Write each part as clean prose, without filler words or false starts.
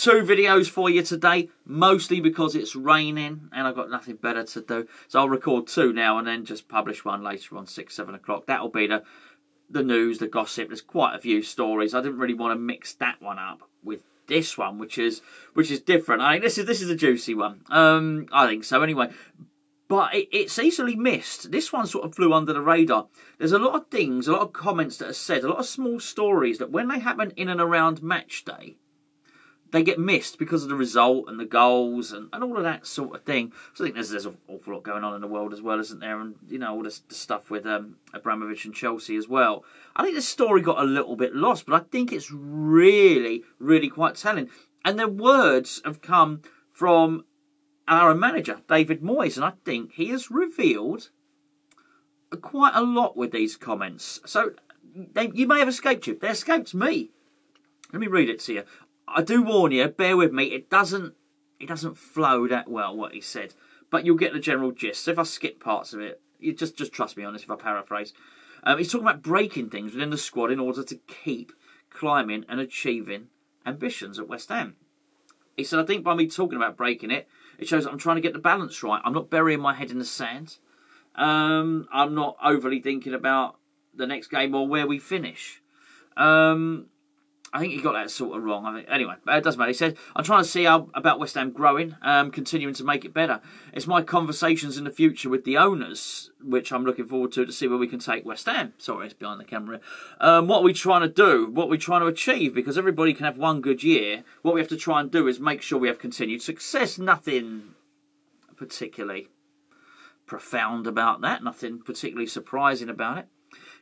2 videos for you today, mostly because it's raining and I've got nothing better to do. So I'll record 2 now and then just publish one later on 6, 7 o'clock. That'll be the news, the gossip. There's quite a few stories. I didn't really want to mix that one up with this one, which is different. I think this is a juicy one. I think so anyway. But it's easily missed. This one sort of flew under the radar. There's a lot of things, a lot of comments that are said, a lot of small stories that when they happen in and around match day, they get missed because of the result and the goals and all of that sort of thing. So I think there's an awful lot going on in the world as well, isn't there? And, you know, all this stuff with Abramovich and Chelsea as well. I think this story got a little bit lost, but I think it's really, really quite telling. And the words have come from our manager, David Moyes, and I think he has revealed quite a lot with these comments. So you may have escaped you. They escaped me. Let me read it to you. I do warn you, bear with me, it doesn't flow that well, what he said. But you'll get the general gist. So if I skip parts of it, you just trust me on this if I paraphrase. He's talking about breaking things within the squad in order to keep climbing and achieving ambitions at West Ham. He said, I think by me talking about breaking it, it shows that I'm trying to get the balance right. I'm not burying my head in the sand. I'm not overly thinking about the next game or where we finish. I think he got that sort of wrong. Anyway, it doesn't matter. He said, I'm trying to see about West Ham growing, continuing to make it better. It's my conversations in the future with the owners, which I'm looking forward to see where we can take West Ham. Sorry, it's behind the camera. What are we trying to do? What are we trying to achieve? Because everybody can have one good year. What we have to try and do is make sure we have continued success. Nothing particularly profound about that. Nothing particularly surprising about it.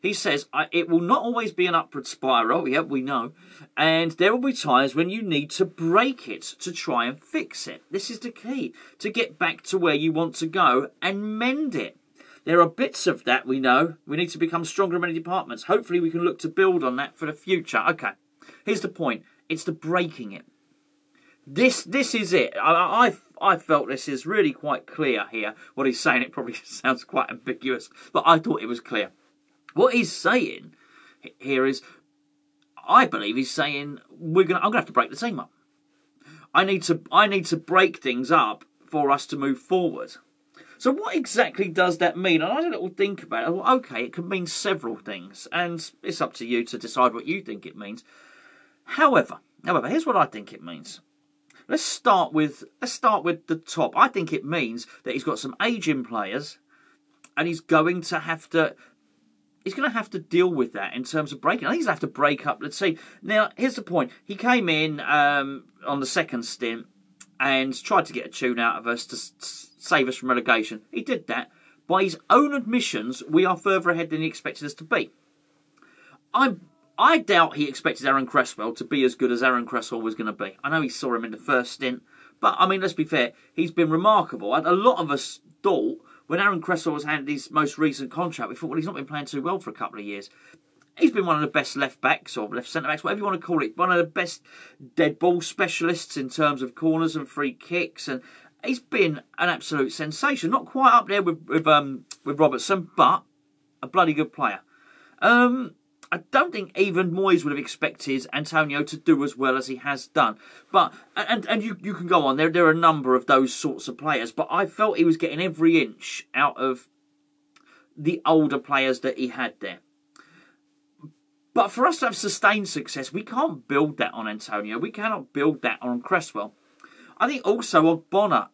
He says, it will not always be an upward spiral, yeah, we know, and there will be times when you need to break it to try and fix it. This is the key, to get back to where you want to go and mend it. There are bits of that, we know. We need to become stronger in many departments. Hopefully we can look to build on that for the future. Okay, here's the point. It's the breaking it. This is it. I felt this is really quite clear here. What he's saying, it probably sounds quite ambiguous, but I thought it was clear. What he's saying here is, I believe he's saying I'm going to have to break the team up. I need to break things up for us to move forward. So what exactly does that mean? And I had a little think about it. Well, okay, it could mean several things, and it's up to you to decide what you think it means. However, here's what I think it means. Let's start with the top. I think it means that he's got some aging players, and he's going to have to deal with that in terms of breaking. I think he's going to have to break up the team. Now, here's the point. He came in on the second stint and tried to get a tune out of us to save us from relegation. He did that. By his own admissions, we are further ahead than he expected us to be. I doubt he expected Aaron Cresswell to be as good as Aaron Cresswell was going to be. I know he saw him in the first stint, but, I mean, let's be fair. He's been remarkable. A lot of us thought, when Aaron Cresswell was handed his most recent contract, we thought, well, he's not been playing too well for a couple of years. He's been one of the best left-backs or left centre-backs, whatever you want to call it. One of the best dead ball specialists in terms of corners and free kicks. And he's been an absolute sensation. Not quite up there with Robertson, but a bloody good player. I don't think even Moyes would have expected Antonio to do as well as he has done. But and you can go on. There are a number of those sorts of players, but I felt he was getting every inch out of the older players that he had there. But for us to have sustained success, we can't build that on Antonio. We cannot build that on Cresswell. I think also Ogbonna.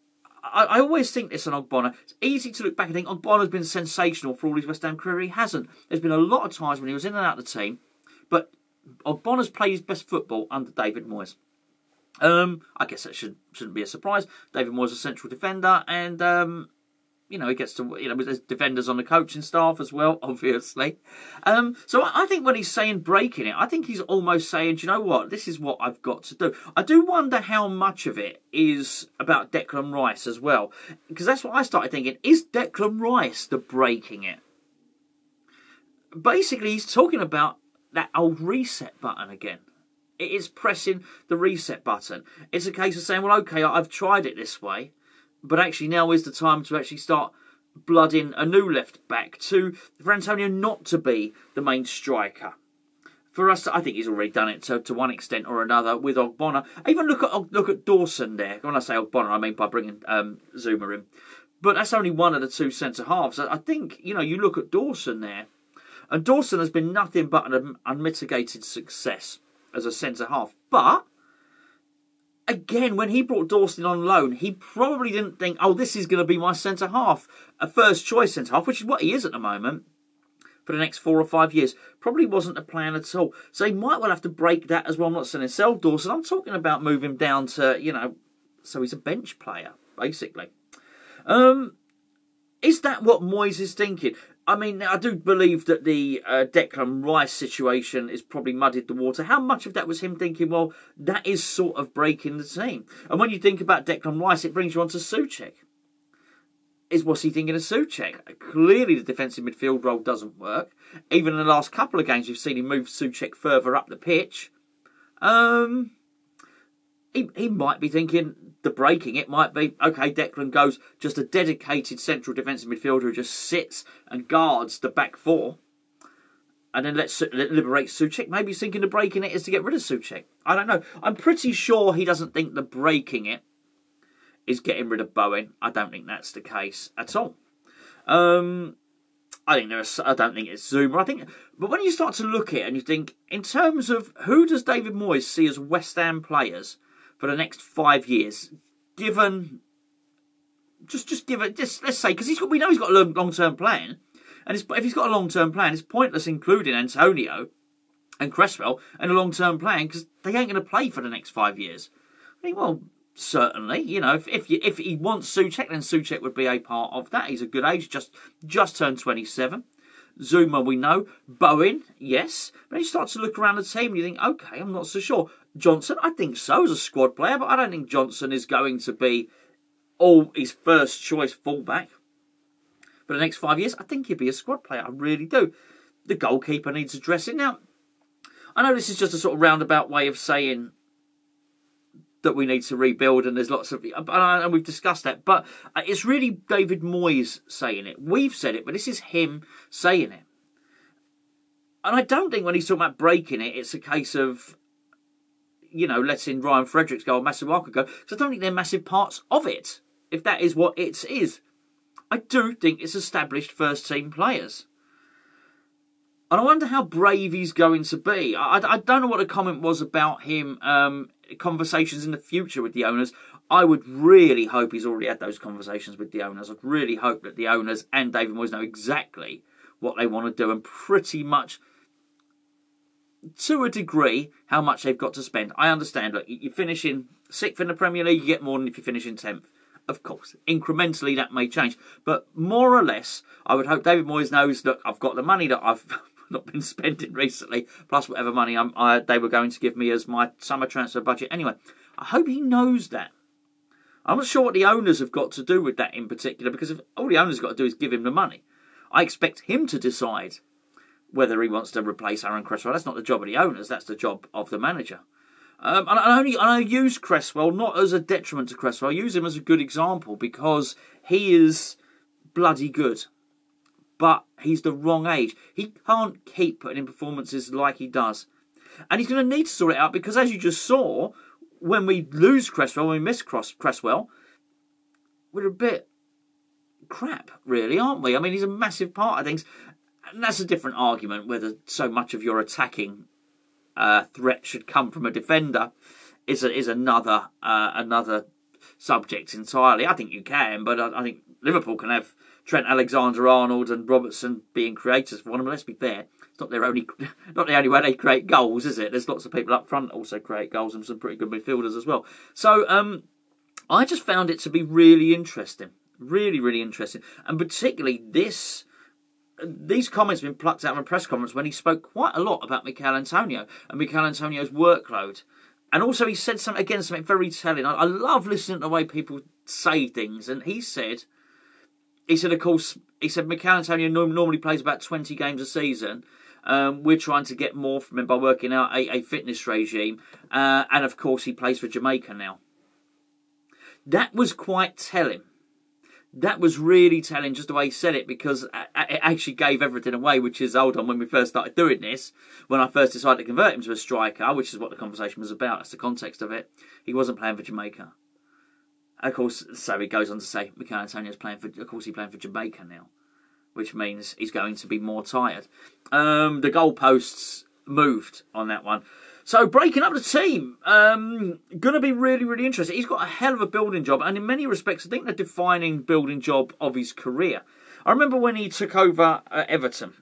I always think this on Ogbonna. It's easy to look back and think Ogbonna's been sensational for all his West Ham career. He hasn't. There's been a lot of times when he was in and out of the team, but Ogbonna's played his best football under David Moyes. I guess that shouldn't be a surprise. David Moyes is a central defender, and you know, he gets to, you know, there's defenders on the coaching staff as well, obviously. So I think when he's saying breaking it, I think he's almost saying, do you know what, this is what I've got to do. I do wonder how much of it is about Declan Rice as well, because that's what I started thinking. Is Declan Rice the breaking it? Basically, he's talking about that old reset button again. It is pressing the reset button. It's a case of saying, well, okay, I've tried it this way, but actually now is the time to actually start blooding a new left back, for Antonio not to be the main striker, For us, I think he's already done it to one extent or another with Ogbonna. Even look at Dawson there. When I say Ogbonna, I mean by bringing Zuma in. But that's only one of the two centre halves. I think, you look at Dawson there, and Dawson has been nothing but an unmitigated success as a centre half. But again, when he brought Dawson on loan, he probably didn't think, oh, this is going to be my centre half, a first choice centre half, which is what he is at the moment for the next 4 or 5 years. Probably wasn't the plan at all. So he might well have to break that as well. I'm not saying sell Dawson. I'm talking about moving him down to, so he's a bench player, basically. Is that what Moyes is thinking? I mean, I do believe that the Declan Rice situation is probably muddied the water. How much of that was him thinking, well, that is sort of breaking the team? And when you think about Declan Rice, it brings you on to Souček. What's he thinking of Souček? Clearly the defensive midfield role doesn't work. Even in the last couple of games, we've seen him move Souček further up the pitch. He might be thinking the breaking. It might be, okay, Declan goes just a dedicated central defensive midfielder who just sits and guards the back four. And then let's liberate Souček. Maybe he's thinking the breaking it is to get rid of Souček. I don't know. I'm pretty sure he doesn't think the breaking it is getting rid of Bowen. I don't think that's the case at all. I don't think it's Zuma. But when you start to look at it and you think, in terms of who does David Moyes see as West Ham players for the next 5 years, given, let's say, because we know he's got a long-term plan, and if he's got a long-term plan, it's pointless including Antonio and Cresswell in a long-term plan because they ain't going to play for the next 5 years. I think, well, certainly, if he wants Souček, then Souček would be a part of that. He's a good age, just turned 27. Zuma, we know. Bowen, yes. But you start to look around the team and you think, okay, I'm not so sure. Johnson, I think so, as a squad player, but I don't think Johnson is going to be his first choice fullback for the next 5 years. I think he'd be a squad player. I really do. The goalkeeper needs addressing. Now, I know this is just a sort of roundabout way of saying that we need to rebuild, and there's lots of, and we've discussed that, but it's really David Moyes saying it. We've said it, but this is him saying it. And I don't think when he's talking about breaking it, it's a case of, letting Ryan Fredericks go or Masuaku go, because I don't think they're massive parts of it, if that is what it is. I do think it's established first-team players. And I wonder how brave he's going to be. I don't know what the comment was about him, conversations in the future with the owners. I would really hope he's already had those conversations with the owners. I'd really hope that the owners and David Moyes know exactly what they want to do and pretty much, to a degree, how much they've got to spend. I understand, look, you're finishing 6th in the Premier League, you get more than if you finish in 10th. Of course, incrementally that may change. But more or less, I would hope David Moyes knows, look, I've got the money that I've not been spending recently, plus whatever money they were going to give me as my summer transfer budget. Anyway, I hope he knows that. I'm not sure what the owners have got to do with that in particular, because if all the owners got to do is give him the money, I expect him to decide whether he wants to replace Aaron Cresswell. That's not the job of the owners, that's the job of the manager. And I use Cresswell not as a detriment to Cresswell. I use him as a good example because he is bloody good. But he's the wrong age. He can't keep putting in performances like he does. And he's going to need to sort it out because, as you just saw, when we lose Cresswell, when we miss Cresswell, we're a bit crap, really, aren't we? I mean, he's a massive part of things. And that's a different argument, whether so much of your attacking threat should come from a defender is another subject entirely. I think you can, but I think Liverpool can have Trent Alexander-Arnold and Robertson being creators for one of them. Let's be fair, it's not the only way they create goals, is it? There's lots of people up front also create goals and some pretty good midfielders as well. So I just found it to be really interesting, really, really interesting, and particularly these comments have been plucked out of a press conference when he spoke quite a lot about Mikel Antonio and Mikel Antonio's workload. And also he said something very telling. I love listening to the way people say things. And he said, of course, Mikel Antonio normally plays about 20 games a season. We're trying to get more from him by working out a fitness regime. And of course he plays for Jamaica now. That was quite telling. that was really telling, just the way he said it, because it actually gave everything away, which is, hold on, when we first started doing this, when I first decided to convert him to a striker, which is what the conversation was about, that's the context of it, he wasn't playing for Jamaica. Of course, so he goes on to say, Mikel Antonio's playing for, of course, he's playing for Jamaica now, which means he's going to be more tired. The goalposts moved on that one. So breaking up the team, going to be really, really interesting. He's got a hell of a building job, and in many respects, I think the defining building job of his career. I remember when he took over at Everton,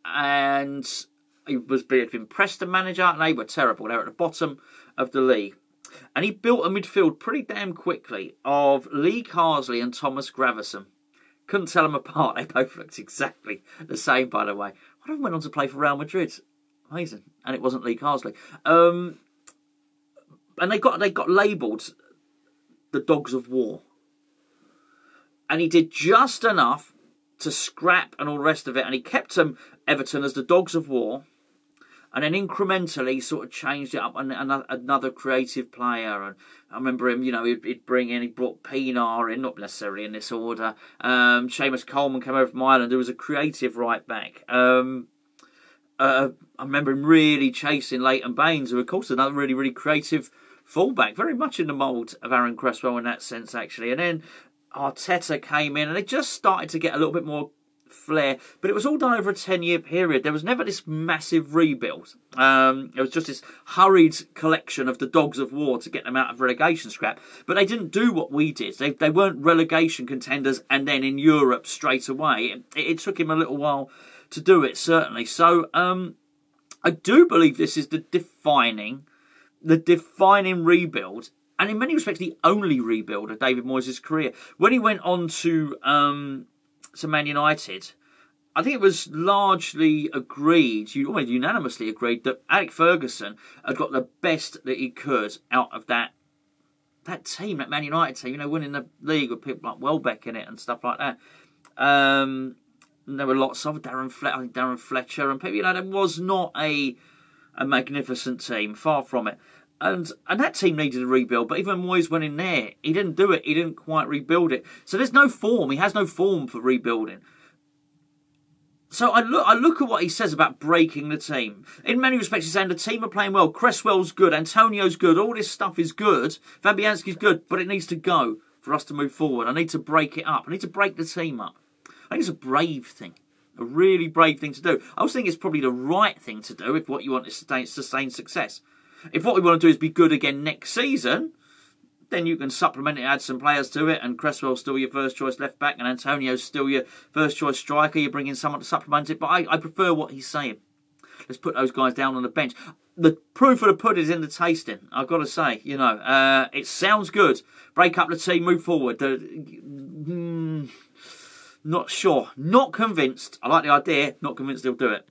and he had been Preston manager, and they were terrible. They were at the bottom of the league. And he built a midfield pretty damn quickly of Lee Carsley and Thomas Gravesen. Couldn't tell them apart. They both looked exactly the same, by the way. One of them went on to play for Real Madrid. Amazing. And it wasn't Lee Carsley. And they got labelled the Dogs of War. And he did just enough to scrap and all the rest of it. And he kept them, Everton, as the Dogs of War. And then incrementally sort of changed it up, and another creative player. And I remember him, he'd bring in, he brought Pienaar in, not necessarily in this order. Seamus Coleman came over from Ireland, who was a creative right back. I remember him really chasing Leighton Baines, who of course is another really, really creative fullback, very much in the mould of Aaron Cresswell in that sense, actually. And then Arteta came in, and they just started to get a little bit more flair, but it was all done over a 10-year period. There was never this massive rebuild. It was just this hurried collection of the Dogs of War to get them out of relegation scrap. But they didn't do what we did. They weren't relegation contenders and then in Europe straight away. It took him a little while to do it, certainly. So I do believe this is the defining rebuild, and in many respects the only rebuild of David Moyes' career. When he went on to Man United, I think it was largely agreed, almost unanimously agreed, that Alec Ferguson had got the best that he could out of that team, that Man United team, winning the league with people like Welbeck in it and stuff like that. And there were lots of Darren Fletcher and people, there was not a magnificent team, far from it. And that team needed a rebuild, but even when Moyes went in there, he didn't do it. He didn't quite rebuild it. So there's no form. He has no form for rebuilding. So I look at what he says about breaking the team. In many respects, he's saying the team are playing well. Cresswell's good. Antonio's good. All this stuff is good. Fabianski's good, but it needs to go for us to move forward. I need to break it up. I need to break the team up. I think it's a brave thing. A really brave thing to do. I also think it's probably the right thing to do if what you want is sustain success. If what we want to do is be good again next season, then you can supplement it, add some players to it, and Cresswell's still your first choice left back, and Antonio's still your first choice striker. You bring in someone to supplement it, but I prefer what he's saying. Let's put those guys down on the bench. The proof of the pudding is in the tasting, I've got to say. It sounds good. Break up the team, move forward. Not sure. Not convinced. I like the idea, not convinced he'll do it.